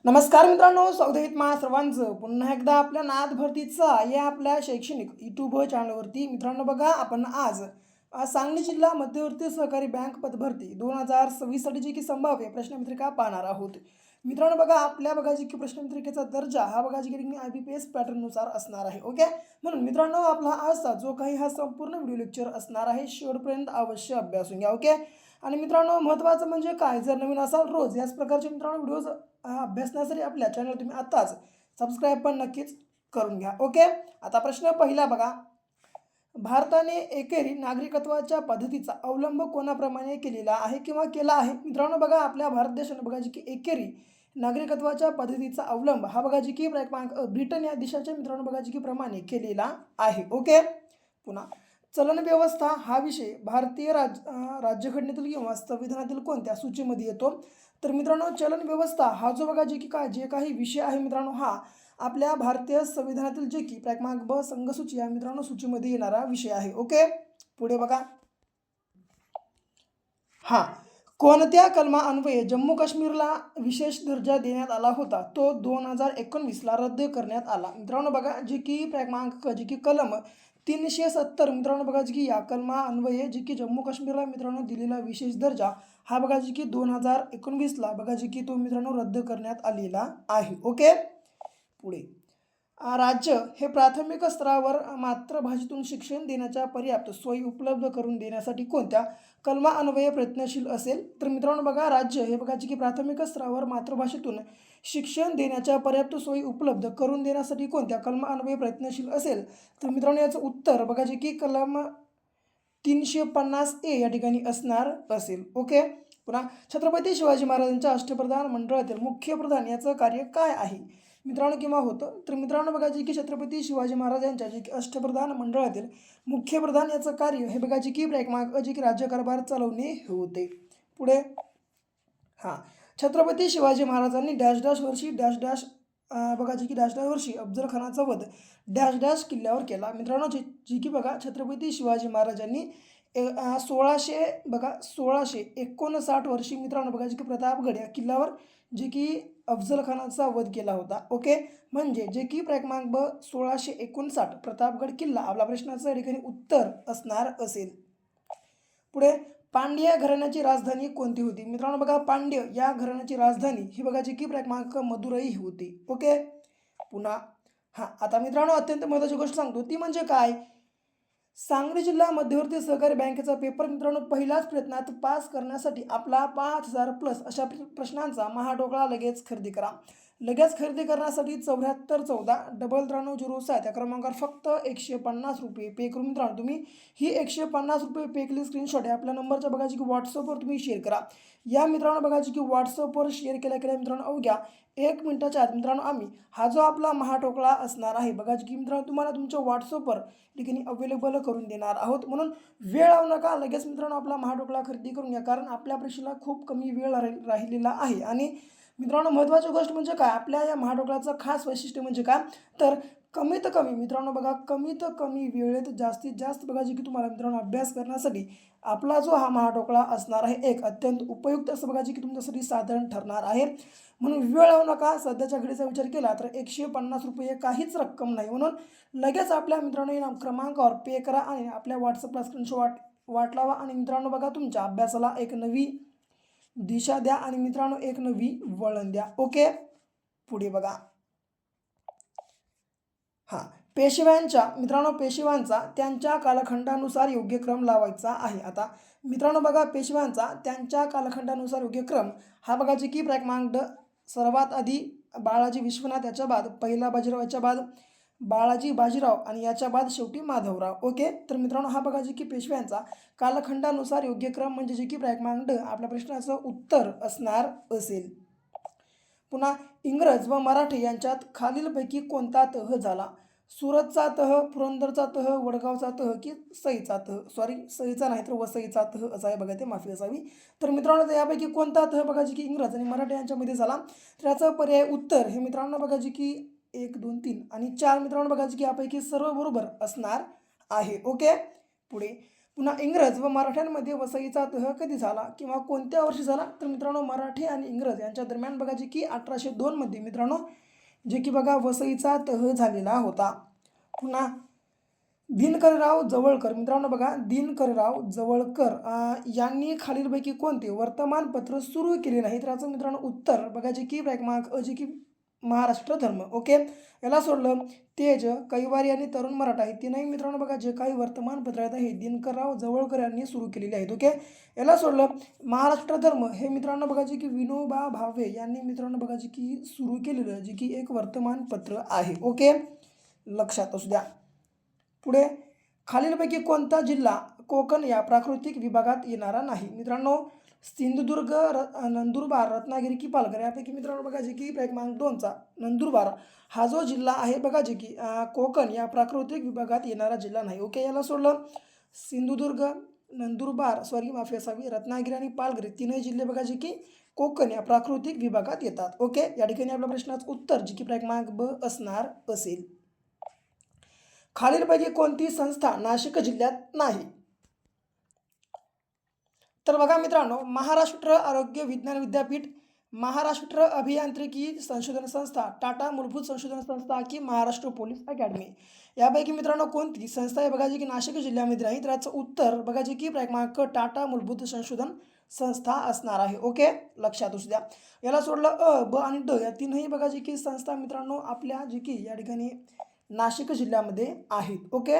नमस्कार मित्रांनो, स्वागत आहे तुम्हा सर्वांचं पुन्हा एकदा आपल्या नाद भरतीचा या आपल्या शैक्षणिक यूट्यूब चॅनलवरती. मित्रांनो बघा, आपण आज सांगली जिल्हा मध्यवर्ती सहकारी बँक पदभरती 2026 साठी की संभाव्य प्रश्नपत्रिका पाहणार आहोत. मित्रांनो बघा, आपल्या बघा जी की प्रश्नपत्रिकेचा दर्जा हा बघा जी की IBPS पॅटर्ननुसार असणार आहे. ओके, म्हणून मित्रांनो आपला आजचा जो काही हा संपूर्ण व्हिडिओ लेक्चर असणार आहे शेवटपर्यंत अवश्य अभ्यासून घ्या. ओके, आणि मित्रांनो महत्त्वाचं म्हणजे काय, जर नवीन असाल रोज याच प्रकारचे मित्रांनो व्हिडिओज अभ्यासण्यासाठी आपल्या चॅनल तुम्ही आत्ताच सबस्क्राईब पण नक्कीच करून घ्या. ओके, आता प्रश्न पहिला बघा, भारताने एकेरी नागरिकत्वाच्या पद्धतीचा अवलंब कोणाप्रमाणे केलेला आहे किंवा केला आहे. मित्रांनो बघा, आपल्या भारत देशाने बघा जी की एकेरी नागरिकत्वाच्या पद्धतीचा अवलंब हा बघा जी की ब्रिटन या देशाच्या मित्रांनो बघा जी की प्रमाणे केलेला आहे. ओके, पुन्हा चलन व्यवस्था हा विषय भारतीय राज्यघटनेतील किंवा संविधानातील कोणत्या सूचीमध्ये येतो. तर मित्रांनो चलन व्यवस्था हा जो बघा जे की जे काही विषय आहे मित्रांनो हा आपल्या भारतीय संविधानातील जे की क्रमांक ब संघसूची या मित्रांनो सूचीमध्ये येणारा विषय आहे. ओके, पुढे बघा, हा कोणत्या कलमा अन्वये जम्मू काश्मीरला विशेष दर्जा देण्यात आला होता, तो 2019ला रद्द करण्यात आला. मित्रांनो बघा जे की क्रमांक जे की कलम 370 मित्रांनो बघा जी की या कलमा अन्वये जी की जम्मू काश्मीरला मित्रांनो दिलेला विशेष दर्जा हा बघा जी की 2019ला बघा जी की तो मित्रांनो रद्द करण्यात आलेला आहे. ओके, पुढे राज्य हे प्राथमिक स्तरावर मातृभाषेतून शिक्षण देण्याच्या पर्याप्त सोयी उपलब्ध करून देण्यासाठी कोणत्या कलमा अन्वये प्रयत्नशील असेल. तर मित्रांनो बघा, राज्य हे बघा जे की प्राथमिक स्तरावर मातृभाषेतून शिक्षण देण्याच्या पर्याप्त सोयी उपलब्ध करून देण्यासाठी कोणत्या कलमा अन्वये प्रयत्नशील असेल. तर मित्रांनो याचं उत्तर बघा जे की कलम 350A या ठिकाणी असणार असेल. ओके, पुन्हा छत्रपती शिवाजी महाराजांच्या अष्टप्रधान मंडळातील मुख्य प्रधान याचं कार्य काय आहे मित्रांनो किंवा होतं. तर मित्रांनो बघा जी की छत्रपती शिवाजी महाराजांच्या जे की अष्टप्रधान मंडळातील मुख्य प्रधान याचं कार्य हे बघा जी की जी की राज्यकारभार चालवणे होते. पुढे हां, छत्रपती शिवाजी महाराजांनी डॅश डॅश वर्षी डॅश डॅश बघा जी की डॅश डॅश वर्षी अफजल खानाचा वध डॅश डॅश किल्ल्यावर केला. मित्रांनो जी की बघा छत्रपती शिवाजी महाराजांनी 1659 वर्षी मित्रांनो बघा जी की प्रतापगड या किल्ल्यावर जे की अफजल खानाचा वध केला होता. ओके, म्हणजे जे की क्रमांक ब 1659 प्रतापगड किल्ला आपला प्रश्नाचं या ठिकाणी उत्तर असणार असेल. पुढे पांड्य घराण्याची राजधानी कोणती होती. मित्रांनो बघा, पांड्य या घराण्याची राजधानी ही बघा जी की क्रमांक मदुराई होती. ओके, पुन्हा आता मित्रांनो अत्यंत महत्त्वाची गोष्ट सांगतो ती म्हणजे काय, सांगली जिल्हा मध्यवर्ती सहकारी बँकेचा पेपर मित्रांनो पहिल्याच प्रयत्नात पास करण्यासाठी आपला 5000+ अशा प्रश्नांचा महाडोकळा लगेच खरेदी करा. लगेच खरेदी करण्यासाठी 7414 या क्रमांकावर फक्त 150 रुपये पे करून मित्रांनो तुम्ही ही 150 रुपये पे केली स्क्रीनशॉट आहे आपल्या नंबरच्या बघा जी की व्हॉट्सअपवर तुम्ही शेअर करा. या मित्रांनो बघा जी की व्हॉट्सअपवर शेअर केल्या मित्रांनो अवघ्या 1 मिनिटाच्या आत मित्रांनो आम्ही हा जो आपला महाटोकळा असणार आहे बघा जी की मित्रांनो तुम्हाला तुमच्या व्हॉट्सअपवर ठिकाणी अवेलेबल करून देणार आहोत. म्हणून वेळ लावू नका, लगेच मित्रांनो आपला महाटोकळा खरेदी करून घ्या, कारण आपल्या परीक्षेला खूप कमी वेळ राहिलेला आहे. आणि मित्रांनो महत्त्वाची गोष्ट म्हणजे काय, आपल्या या महाडोकळ्याचं खास वैशिष्ट्य म्हणजे काय, तर कमीत कमी मित्रांनो बघा कमीत कमी वेळेत जास्तीत जास्त बघा जी की तुम्हाला मित्रांनो अभ्यास करण्यासाठी आपला जो हा महाडोकळा असणार आहे एक अत्यंत उपयुक्त असं बघा जी की तुमच्यासाठी साधन ठरणार आहे. म्हणून वेळ लावू नका, सध्याच्या घडीचा विचार केला तर 150 रुपये काहीच रक्कम नाही. म्हणून लगेच आपल्या मित्रांनो या क्रमांकावर पे करा आणि आपल्या व्हॉट्सअपला स्क्रीनशॉट लावा आणि मित्रांनो बघा तुमच्या अभ्यासाला एक नवी दिशा द्या आणि मित्रांनो एक नवी वळण द्या. ओके, पुढे बघा, पेशव्यांचा त्यांच्या कालखंडानुसार योग्य क्रम लावायचा आहे. आता मित्रांनो बघा, पेशव्यांचा त्यांच्या कालखंडानुसार योग्य क्रम हा बघा जी की क्रमांक सर्वात आधी बाळाजी विश्वनाथ, याच्या बाद पहिला बाजीराव, याच्या बाद बाळाजी बाजीराव आणि याच्या बाद शेवटी माधवराव. ओके, तर मित्रांनो हा बघा जी की पेशव्यांचा कालखंडानुसार योग्य क्रम म्हणजे जे की क्रमांक आपल्या प्रश्नाचं उत्तर असणार असेल. पुन्हा इंग्रज व मराठी यांच्यात खालीलपैकी कोणता तह झाला. सुरतचा तह, पुरंदरचा तह, वडगावचा तह की सईचा तह, सईचा नाही तर वसईचा तह असा आहे बघा, ते माफी असावी. तर मित्रांनो यापैकी कोणता तह बघा जी की इंग्रज आणि मराठी यांच्यामध्ये झाला, तर याचं पर्याय उत्तर हे मित्रांनो बघा जी की 1, 2, 3 आणि 4 मित्रांनो बघा जी की यापैकी सर्व बरोबर असणार आहे. ओके, पुढे पुन्हा इंग्रज व मराठ्यांमध्ये वसईचा तह कधी झाला किंवा कोणत्या वर्षी झाला? तर मित्रांनो मराठी आणि इंग्रज यांच्या दरम्यान बघा जे की 1802 मध्ये मित्रांनो जे की बघा वसईचा तह झालेला होता. पुन्हा दिनकरराव जवळकर मित्रांनो बघा दिनकरराव जवळकर यांनी खालीलपैकी कोणते वर्तमानपत्र सुरू केले नाही? तर याचं मित्रांनो उत्तर बघा जे की क्रमांक जे की महाराष्ट्र धर्म. ओके, याला सोडलं तेज, कैवारी आणि तरुण मराठा हे तीनही मित्रांनो बघा जे काही वर्तमानपत्र आहेत हे दिनकरराव जवळकर यांनी सुरू केलेले आहेत. ओके, याला सोडलं महाराष्ट्र धर्म हे मित्रांनो बघा जे की विनोबा भावे यांनी मित्रांनो बघा जे की सुरू केलेलं जे की एक वर्तमानपत्र आहे. ओके, लक्षात असू द्या. पुढे खालीलपैकी कोणता जिल्हा कोकण या प्राकृतिक विभागात येणारा नाही? मित्रांनो सिंधुदुर्ग, नंदुरबार, रत्नागिरी की पालघर यापैकी मित्रांनो बघा जे की क्रमांक 2चा नंदुरबार हा जो जिल्हा आहे बघा जे की कोकण या प्राकृतिक विभागात येणारा जिल्हा नाही. ओके, याला सोडलं सिंधुदुर्ग, नंदुरबार माफी असावी, रत्नागिरी आणि पालघर तीनही जिल्हे बघा जे की कोकण या प्राकृतिक विभागात येतात. ओके, या ठिकाणी आपल्या प्रश्नाचं उत्तर जे की क्रमांक ब असणार असेल. खालीलपैकी कोणती संस्था नाशिक जिल्ह्यात नाही? तर बघा मित्रांनो महाराष्ट्र आरोग्य विज्ञान विद्यापीठ, महाराष्ट्र अभियांत्रिकी संशोधन संस्था, टाटा मूलभूत संशोधन संस्था की महाराष्ट्र पोलीस अकॅडमी यापैकी मित्रांनो कोणती संस्था आहे बघा जी की नाशिक जिल्ह्यामध्ये नाही? तर याचं उत्तर बघा जे की क्रमांक टाटा मूलभूत संशोधन संस्था असणार आहे. ओके, लक्षात असू द्या. याला सोडलं ब आणि ड या तीनही बघा जी की संस्था मित्रांनो आपल्या जी की या ठिकाणी नाशिक जिल्ह्यामध्ये आहेत. ओके,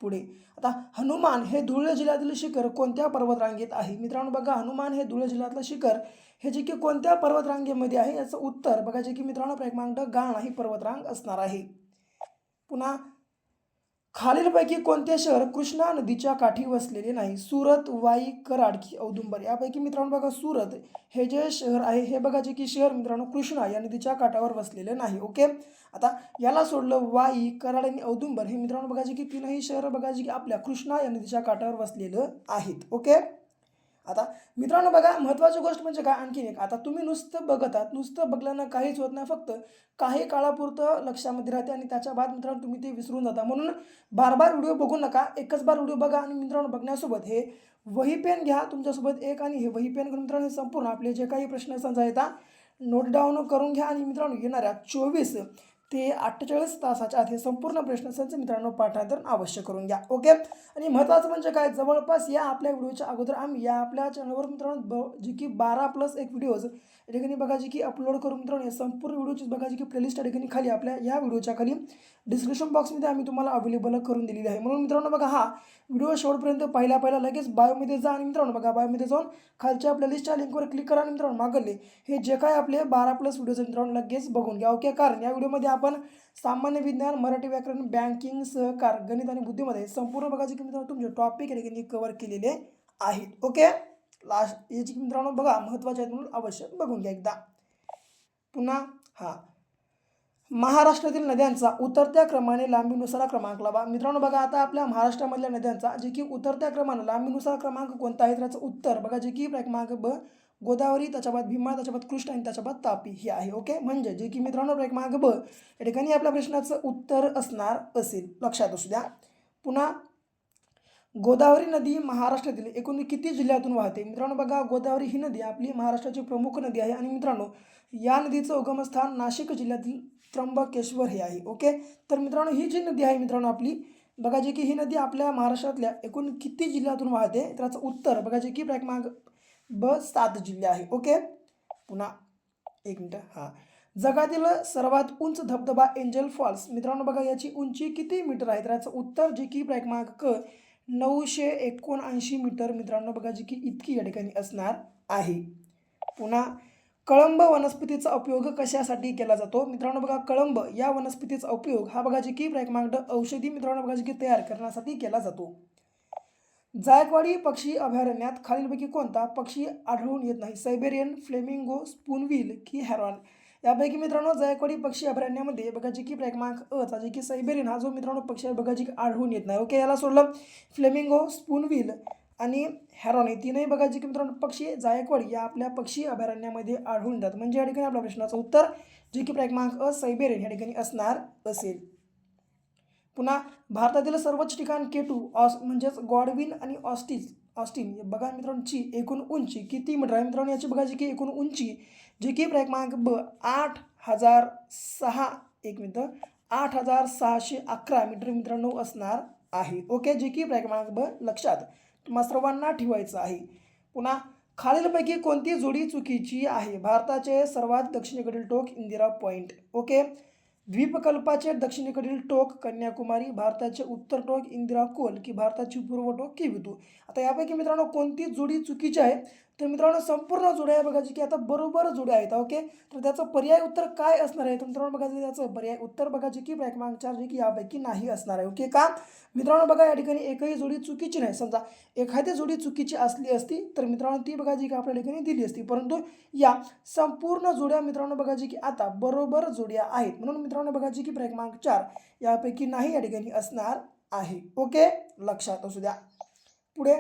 पुढे आता हनुमान हे धुळे जिल्ह्यातील शिखर कोणत्या पर्वतरांगेत आहे? मित्रांनो बघा हनुमान हे धुळे जिल्ह्यातलं शिखर हे जे की कोणत्या पर्वतरांगेमध्ये आहे? याचं उत्तर बघा जे की मित्रांनो क्रमांक गाणा ही पर्वतरांग असणार आहे. पुन्हा खालीलपैकी कोणते शहर कृष्णा नदीच्या काठी वसलेले नाही? सुरत, वाई, कराड की औदुंबर यापैकी मित्रांनो बघा सुरत हे जे शहर आहे हे बघा जे की शहर मित्रांनो कृष्णा या नदीच्या काठावर वसलेले नाही. ओके, आता याला सोडलं वाई, कराड आणि औदुंबर हे मित्रांनो बघा जे की तीनही शहर बघा जे की आपल्या कृष्णा या नदीच्या काठावर वसलेलं आहेत. ओके, आता मित्रांनो बघा महत्त्वाची गोष्ट म्हणजे काय आणखीन एक, आता तुम्ही नुसतं बघत आहात, नुसतं बघल्यानं काहीच होत नाही, फक्त काही काळापुरतं लक्षामध्ये राहते आणि त्याच्या बाद मित्रांनो तुम्ही ते विसरून जाता. म्हणून बार बार व्हिडिओ बघू नका, एकच बार व्हिडिओ बघा आणि मित्रांनो बघण्यासोबत हे वही पेन घ्या तुमच्यासोबत एक आणि हे वही पेन घेऊन मित्रांनो संपूर्ण आपले जे काही प्रश्न समजा येतात नोट डाऊन करून घ्या आणि मित्रांनो येणाऱ्या 24 ते 48 तासाच्या आत हे संपूर्ण प्रश्नसंच मित्रांनो पाठांतर अवश्य करून घ्या. ओके, आणि महत्त्वाचं म्हणजे काय जवळपास या आपल्या व्हिडिओच्या अगोदर आम्ही या आपल्या चॅनलवर मित्रांनो जी की 12+ एक व्हिडिओज या ठिकाणी बघा जी की अपलोड करून मित्रांनो या संपूर्ण व्हिडिओची बघा जी की प्लेलिस्ट या ठिकाणी खाली आपल्या या व्हिडिओच्या खाली डिस्क्रिप्शन बॉक्समध्ये आम्ही तुम्हाला अवेलेबल करून दिलेली आहे. म्हणून मित्रांनो बघा हा व्हिडिओ शेवटपर्यंत पहिला लगेच बायोमध्ये जा आणि मित्रांनो बघा बायोमध्ये जाऊन खालच्या प्लेलिस्टच्या लिंकवर क्लिक करा आणि मित्रांनो मागले हे जे काय आपले 12+ व्हिडिओज मित्रांनो लगेच बघून घ्या. ओके, कारण या व्हिडिओमध्ये आपण सामान्य विज्ञान, मराठी व्याकरण, बँकिंग, सहकार, गणित आणि बुद्धिमत्ता संपूर्ण बघा जे की मित्रांनो तुमचे टॉपिक या ठिकाणी कव्हर केलेले आहेत. ओके, लास्ट याची मित्रांनो बघा महत्त्वाचे आहेत म्हणून अवश्य बघून घ्या एकदा. पुन्हा महाराष्ट्रातील नद्यांचा उतरत्या क्रमाने लांबीनुसार क्रमांक लावा. मित्रांनो बघा आता आपल्या महाराष्ट्रामधल्या नद्यांचा जे की उतरत्या क्रमाने लांबीनुसार क्रमांक कोणता आहे? त्याचं उत्तर बघा जे की क्रमांक ब गोदावरी, त्याच्या बाद भीमा, त्याच्या बाद कृष्णा आणि त्याच्या बाद तापी ही आहे. ओके, म्हणजे जे की मित्रांनो क्रमांक ब या ठिकाणी आपल्या प्रश्नाचं उत्तर असणार असेल, लक्षात असू द्या. पुन्हा गोदावरी नदी महाराष्ट्रातील एकूण किती जिल्ह्यातून वाहते? मित्रांनो बघा गोदावरी ही नदी आपली महाराष्ट्राची प्रमुख नदी आहे आणि मित्रांनो या नदीचं उगमस्थान नाशिक जिल्ह्यातील त्र्यंबकेश्वर हे आहे. ओके, तर मित्रांनो ही जी नदी आहे मित्रांनो आपली बघा जे की ही नदी आपल्या महाराष्ट्रातल्या एकूण किती जिल्ह्यातून वाहते? त्याचं उत्तर बघा जे की क्रमांक ब 7 जिल्हे आहे. ओके, पुन्हा एक मिनिट जगातील सर्वात उंच धबधबा एंजल फॉल्स मित्रांनो बघा याची उंची किती मीटर आहे? त्याचं उत्तर जे की क्रमांक क 979 मीटर मित्रांनो बघा जी की इतकी या ठिकाणी असणार आहे. पुन्हा कळंब वनस्पतीचा उपयोग कशासाठी केला जातो? मित्रांनो बघा कळंब या वनस्पतीचा उपयोग हा बघा जी की क्रमांक औषधी मित्रांनो बघा जी की तयार करण्यासाठी केला जातो. जायकवाडी पक्षी अभयारण्यात खालीलपैकी कोणता पक्षी आढळून येत नाही? सायबेरियन, फ्लेमिंगो, स्पूनविल की हेरॉन यापैकी मित्रांनो जायकवाडी पक्षी अभयारण्यामध्ये बघा जी की क्रमांक अ जी की सायबेरियन हा जो मित्रांनो पक्षी आहे बघा जी आढळून येत नाही. ओके, याला सोडलं फ्लेमिंगो, स्पूनविल आणि हेरॉन हे तीनही बघा जी की मित्रांनो पक्षी जायकवाडी या आपल्या पक्षी अभयारण्यामध्ये आढळून येतात. म्हणजे या ठिकाणी आपल्या प्रश्नाचं उत्तर जे की क्रमांक अ सायबेरियन या ठिकाणी असणार असेल. पुन्हा भारतातील सर्वच ठिकाण K2 म्हणजेच गॉडविन आणि ऑस्टिन बघा मित्रांनो ची एकूण उंची किती मीटर आहे मित्रांनो, याची बघायची की एकूण उंची जी की क्रमांक ब 8,006 एक मिनिट 8,611 मीटर मित्रांनो असणार आहे. ओके, जे की क्रमांक ब लक्षात तुम्हा सर्वांना ठेवायचं आहे. पुन्हा खालीलपैकी कोणती जोडी चुकीची आहे? भारताचे सर्वात दक्षिणेकडील टोक इंदिरा पॉईंट. ओके, द्वीपकल्पाचे दक्षिणेकडील टोक कन्याकुमारी, भारताचे उत्तर टोक इंदिरा कोल की भारताची पूर्व टोक किवितू. आता यापैकी मित्रांनो कोणती जोडी चुकीची आहे? तर मित्रांनो संपूर्ण जोड्या आहे बघायची की आता बरोबर जोड्या आहेत. ओके, तर त्याचं पर्याय उत्तर काय असणार आहे? तर मित्रांनो बघायचं त्याचं पर्याय उत्तर बघायचे की क्रमांक 4 जे की यापैकी नाही असणार आहे. ओके, का मित्रांनो बघा या ठिकाणी एकही जोडी चुकीची नाही. समजा एखादी जोडी चुकीची असली असती तर मित्रांनो ती बघायची की आपल्या ठिकाणी दिली असती, परंतु या संपूर्ण जोड्या मित्रांनो बघायची की आता बरोबर जोड्या आहेत, म्हणून मित्रांनो बघायची की क्रमांक 4 यापैकी नाही या ठिकाणी असणार आहे. ओके, लक्षात असू द्या. पुढे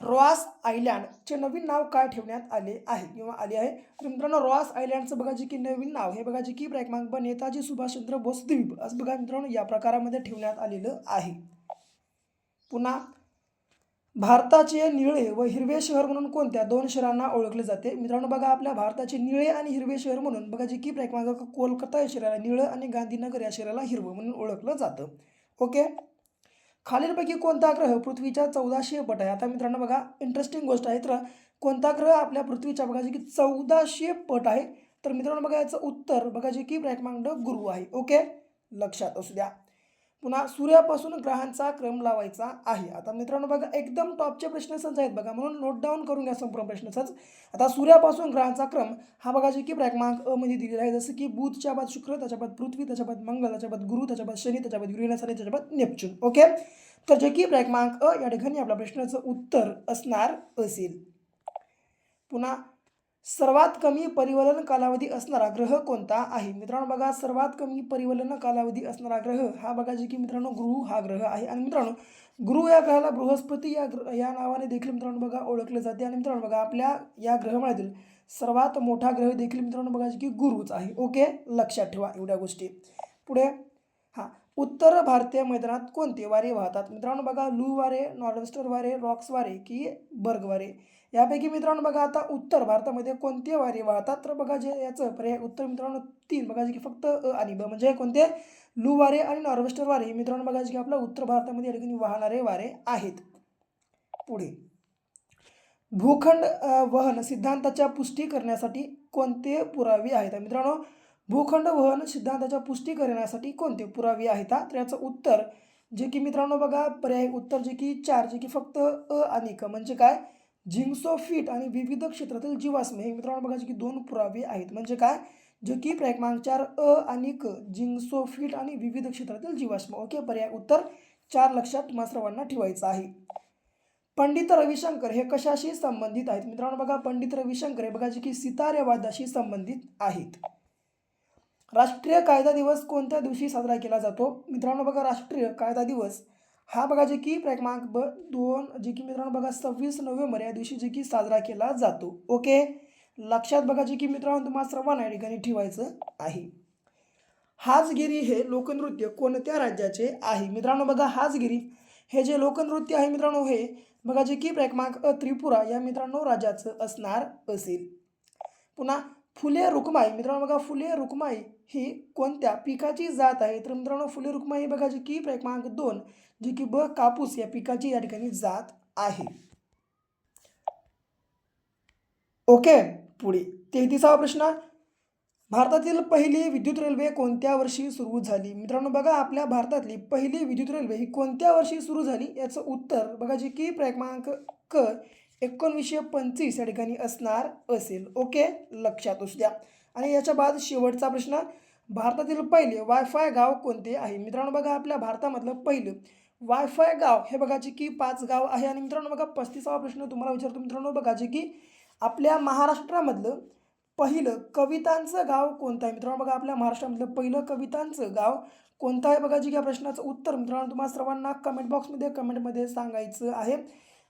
रॉस आयलँडचे नवीन नाव काय ठेवण्यात आले आहे किंवा आले आहे? तर मित्रांनो रॉस आयलँडचं बघायचे की नवीन नाव हे बघायचे की क्रमांक ब नेताजी सुभाषचंद्र बोस द्वीप असं बघा मित्रांनो या प्रकारामध्ये ठेवण्यात आलेलं आहे. पुन्हा भारताचे निळे व हिरवे शहर म्हणून कोणत्या दोन शहरांना ओळखले जाते? मित्रांनो बघा आपल्या भारताचे निळे आणि हिरवे शहर म्हणून बघायचे की क्रमांक कोलकाता या शहराला निळं आणि गांधीनगर या शहराला हिरवं म्हणून ओळखलं जातं. ओके, खालीलपैकी कोणता ग्रह पृथ्वीच्या 1400 पट आहे? आता मित्रांनो बघा इंटरेस्टिंग गोष्ट आहे, तर कोणता ग्रह आपल्या पृथ्वीच्या बघायचे की 1400 पट आहे? तर मित्रांनो बघा याचं उत्तर बघायचे की क्रमांक ड गुरु आहे. ओके, लक्षात असू द्या. पुन्हा सूर्यापासून ग्रहांचा क्रम लावायचा आहे. आता मित्रांनो बघा एकदम टॉपचे प्रश्न सहज आहेत बघा, म्हणून नोट डाऊन करून घ्या संपूर्ण प्रश्न सहज. आता सूर्यापासून ग्रहांचा क्रम हा बघायचे की क्रमांक अ मध्ये दिलेला आहे, जसं की बुधच्या बाद शुक्र, त्याच्या बाद पृथ्वी, त्याच्या बाद मंगळ, त्याच्या बाद गुरु, त्याच्या बाद शनी, त्याच्या बाद युरेनस आणि त्याच्या बाद नेपच्यून. ओके, तर जे की क्रमांक अ या ठिकाणी आपल्या प्रश्नाचं उत्तर असणार असेल. पुन्हा सर्वात कमी परिवलन कालावधी असणारा ग्रह कोणता आहे? मित्रांनो बघा सर्वात कमी परिवलन कालावधी असणारा ग्रह हा बघायचे की मित्रांनो गुरु हा ग्रह आहे. आणि मित्रांनो गुरु या ग्रहाला बृहस्पती या नावाने देखील मित्रांनो बघा ओळखले जाते. आणि मित्रांनो बघा आपल्या या ग्रहमाळ्यातील सर्वात मोठा ग्रह देखील मित्रांनो बघायचे की गुरुच आहे. ओके, लक्षात ठेवा एवढ्या गोष्टी. पुढे उत्तर भारतीय मैदानात कोणते वारे वाहतात? मित्रांनो बघा लू वारे, नॉर्दवेस्टर वारे, रॉक्स वारे की बर्ग वारे. यापैकी मित्रांनो बघा आता उत्तर भारतामध्ये कोणते वारे वाहतात? तर बघा जे याचं पर्याय उत्तर मित्रांनो 3 बघायचे की फक्त अ आणि ब म्हणजे कोणते लू वारे आणि नॉर्दवेस्टर वारे मित्रांनो बघायचे की आपल्या उत्तर भारतामध्ये या ठिकाणी वाहणारे वारे आहेत. पुढे भूखंड वहन सिद्धांताच्या पुष्टी करण्यासाठी कोणते पुरावे आहेत? मित्रांनो भूखंड वहन सिद्धांताच्या पुष्टी करण्यासाठी कोणते पुरावे आहेत? तर याचं उत्तर जे की मित्रांनो बघा पर्याय उत्तर जे की 4 जे की फक्त अ आणि क म्हणजे काय झिंग्सोफिट आणि विविध क्षेत्रातील जीवाश्म हे मित्रांनो बघायचे की 2 पुरावे आहेत. म्हणजे काय जे की क्रमांक 4 अ आणि क झिंग्सोफिट आणि विविध क्षेत्रातील जीवाश्म. ओके, पर्याय उत्तर 4 लक्षात तुम्हा सर्वांना ठेवायचं आहे. पंडित रविशंकर हे कशाशी संबंधित आहेत? मित्रांनो बघा पंडित रविशंकर हे बघायचे की सितारेवादाशी संबंधित आहेत. राष्ट्रीय कायदा दिवस कोणत्या दिवशी साजरा केला जातो? मित्रांनो बघा राष्ट्रीय कायदा दिवस हा बघा जे की क्रमांक ब 2 जे की मित्रांनो बघा 26 नोव्हेंबर या दिवशी जे की साजरा केला जातो. ओके, लक्षात बघा जे की मित्रांनो तुम्हाला सर्वांना या ठिकाणी ठेवायचं आहे. हाजगिरी हे लोकनृत्य कोणत्या राज्याचे आहे? मित्रांनो बघा हाजगिरी हे जे लोकनृत्य आहे मित्रांनो हे बघा जे की क्रमांक अ त्रिपुरा या मित्रांनो राज्याचं असणार असेल. पुन्हा फुले रुक्माई मित्रांनो बघा फुले रुक्माई ही कोणत्या पिकाची जात आहे? तर मित्रांनो फुले रुक्माई बघा जी की क्रमांक 2 जी की ब कापूस या पिकाची या ठिकाणी जात आहे. ओके, पुढे 33वा प्रश्न भारतातील पहिली विद्युत रेल्वे कोणत्या वर्षी सुरू झाली? मित्रांनो बघा आपल्या भारतातली पहिली विद्युत रेल्वे ही कोणत्या वर्षी सुरू झाली? याचं उत्तर बघा जे की क्रमांक क 1925 या ठिकाणी असणार असेल. ओके, लक्षात असू द्या. आणि याच्या बाद शेवटचा प्रश्न भारतातील पहिले वायफाय गाव कोणते आहे? मित्रांनो बघा आपल्या भारतामधलं पहिलं वायफाय गाव हे बघा जे की 5 गाव आहे. आणि मित्रांनो बघा 35वा प्रश्न तुम्हाला विचारतो मित्रांनो बघा जे की आपल्या महाराष्ट्रामधलं पहिलं कवितांचं गाव कोणतं आहे? मित्रांनो बघा आपल्या महाराष्ट्रामधलं पहिलं कवितांचं गाव कोणतं आहे? बघा जी या प्रश्नाचं उत्तर मित्रांनो तुम्हाला सर्वांना कमेंट बॉक्समध्ये कमेंटमध्ये सांगायचं आहे.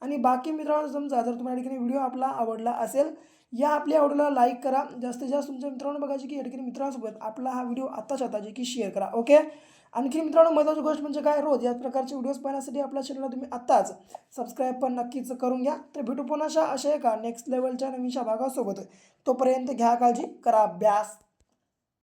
आणि बाकी मित्रांनो समजा जर तुम्हाला या ठिकाणी व्हिडिओ आपला आवडला असेल या आपल्या आवडीला लाईक करा, जास्तीत जास्त तुमच्या मित्रांनो बघायचे की या ठिकाणी मित्रांसोबत आपला हा व्हिडिओ आत्ताच आता जे की शेअर करा. ओके, आणखी मित्रांनो महत्त्वाची गोष्ट म्हणजे काय, रोज याच प्रकारचे व्हिडिओज पाहण्यासाठी आपल्या चॅनलला तुम्ही आत्ताच सबस्क्राईब पण नक्कीच करून घ्या. तर भेटू पुन्हा अशा एका नेक्स्ट लेवलच्या नवीनशा भागासोबत. तोपर्यंत घ्या काळजी, करा अभ्यास.